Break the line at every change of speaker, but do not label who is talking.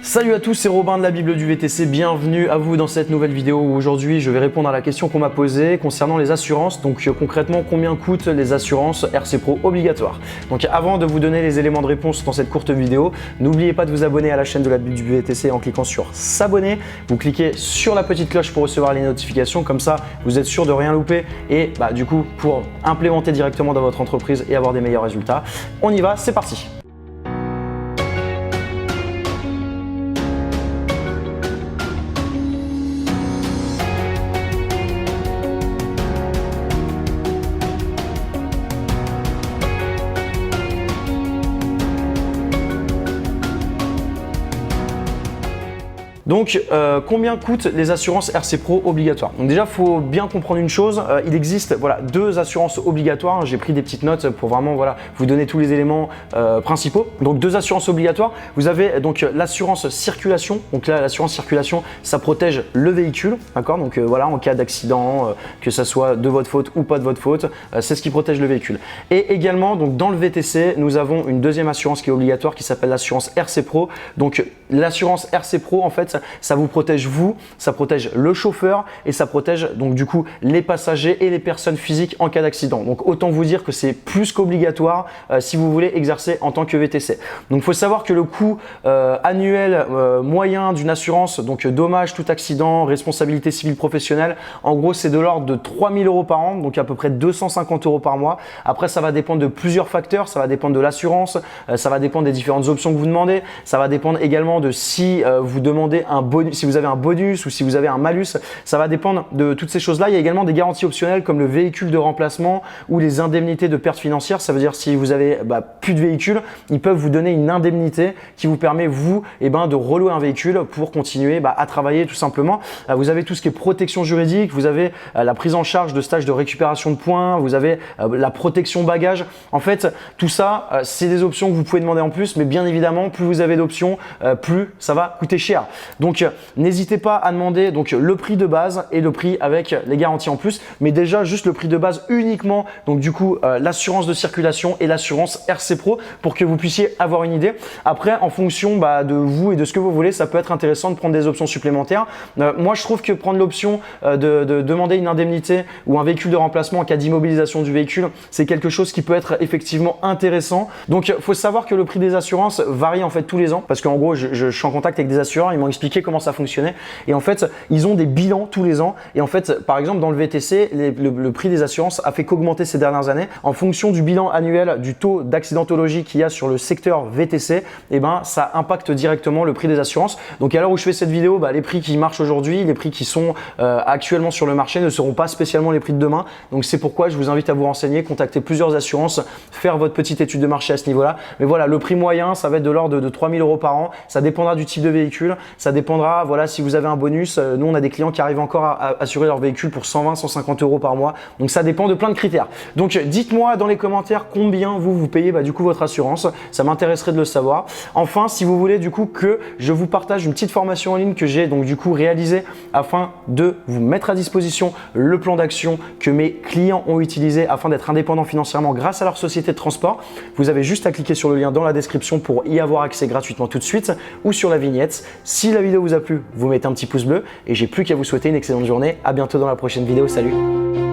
Salut à tous, c'est Robin de la Bible du VTC, bienvenue à vous dans cette nouvelle vidéo où aujourd'hui je vais répondre à la question qu'on m'a posée concernant les assurances. Donc concrètement, combien coûtent les assurances RC Pro obligatoires? Donc avant de vous donner les éléments de réponse dans cette courte vidéo, n'oubliez pas de vous abonner à la chaîne de la Bible du VTC en cliquant sur s'abonner. Vous cliquez sur la petite cloche pour recevoir les notifications, comme ça vous êtes sûr de rien louper et du coup pour implémenter directement dans votre entreprise et avoir des meilleurs résultats. On y va, c'est parti! Donc, combien coûtent les assurances RC Pro obligatoires? Donc déjà, il faut bien comprendre une chose, il existe deux assurances obligatoires. J'ai pris des petites notes pour vraiment vous donner tous les éléments principaux. Donc, deux assurances obligatoires. Vous avez donc l'assurance circulation. Donc là, l'assurance circulation, ça protège le véhicule, d'accord? Donc en cas d'accident, que ça soit de votre faute ou pas de votre faute, c'est ce qui protège le véhicule. Et également, donc dans le VTC, nous avons une deuxième assurance qui est obligatoire qui s'appelle l'assurance RC Pro. Donc l'assurance RC Pro, en fait, ça vous protège vous, ça protège le chauffeur et ça protège donc du coup les passagers et les personnes physiques en cas d'accident. Donc autant vous dire que c'est plus qu'obligatoire si vous voulez exercer en tant que VTC. Donc il faut savoir que le coût annuel moyen d'une assurance, donc dommage, tout accident, responsabilité civile professionnelle, en gros c'est de l'ordre de 3 000 € par an, donc à peu près 250 € par mois. Après ça va dépendre de plusieurs facteurs, ça va dépendre de l'assurance, ça va dépendre des différentes options que vous demandez, ça va dépendre également de si vous demandez un bonus, si vous avez un bonus ou si vous avez un malus, ça va dépendre de toutes ces choses-là. Il y a également des garanties optionnelles comme le véhicule de remplacement ou les indemnités de perte financière. Ça veut dire si vous avez plus de véhicule, ils peuvent vous donner une indemnité qui vous permet vous de relouer un véhicule pour continuer à travailler tout simplement. Vous avez tout ce qui est protection juridique, vous avez la prise en charge de stages de récupération de points, vous avez la protection bagage. En fait, tout ça, c'est des options que vous pouvez demander en plus, mais bien évidemment, plus vous avez d'options, plus ça va coûter cher. Donc, n'hésitez pas à demander le prix de base et le prix avec les garanties en plus, mais déjà juste le prix de base uniquement, donc du coup l'assurance de circulation et l'assurance RC Pro pour que vous puissiez avoir une idée. Après, en fonction de vous et de ce que vous voulez, ça peut être intéressant de prendre des options supplémentaires. Moi, je trouve que prendre l'option de demander une indemnité ou un véhicule de remplacement en cas d'immobilisation du véhicule, c'est quelque chose qui peut être effectivement intéressant. Donc, il faut savoir que le prix des assurances varie en fait tous les ans parce qu'en gros, je suis en contact avec des assureurs, ils m'ont expliqué comment ça fonctionnait et en fait ils ont des bilans tous les ans et en fait par exemple dans le VTC le prix des assurances a fait qu'augmenter ces dernières années en fonction du bilan annuel du taux d'accidentologie qu'il y a sur le secteur VTC. Ça impacte directement le prix des assurances. Donc à l'heure où je fais cette vidéo, les prix qui marchent aujourd'hui, les prix qui sont actuellement sur le marché ne seront pas spécialement les prix de demain. Donc c'est pourquoi je vous invite à vous renseigner, contacter plusieurs assurances, faire votre petite étude de marché à ce niveau-là. Mais voilà, le prix moyen ça va être de l'ordre de 3 000 € par an. Ça dépendra du type de véhicule, ça dépendra si vous avez un bonus. Nous on a des clients qui arrivent encore à assurer leur véhicule pour 120-150 € par mois. Donc ça dépend de plein de critères. Donc dites-moi dans les commentaires combien vous payez du coup votre assurance. Ça m'intéresserait de le savoir. Enfin, si vous voulez du coup que je vous partage une petite formation en ligne que j'ai donc du coup réalisée afin de vous mettre à disposition le plan d'action que mes clients ont utilisé afin d'être indépendants financièrement grâce à leur société de transport, vous avez juste à cliquer sur le lien dans la description pour y avoir accès gratuitement tout de suite ou sur la vignette. Si la vidéo vous a plu, vous mettez un petit pouce bleu et j'ai plus qu'à vous souhaiter une excellente journée. À bientôt dans la prochaine vidéo. Salut!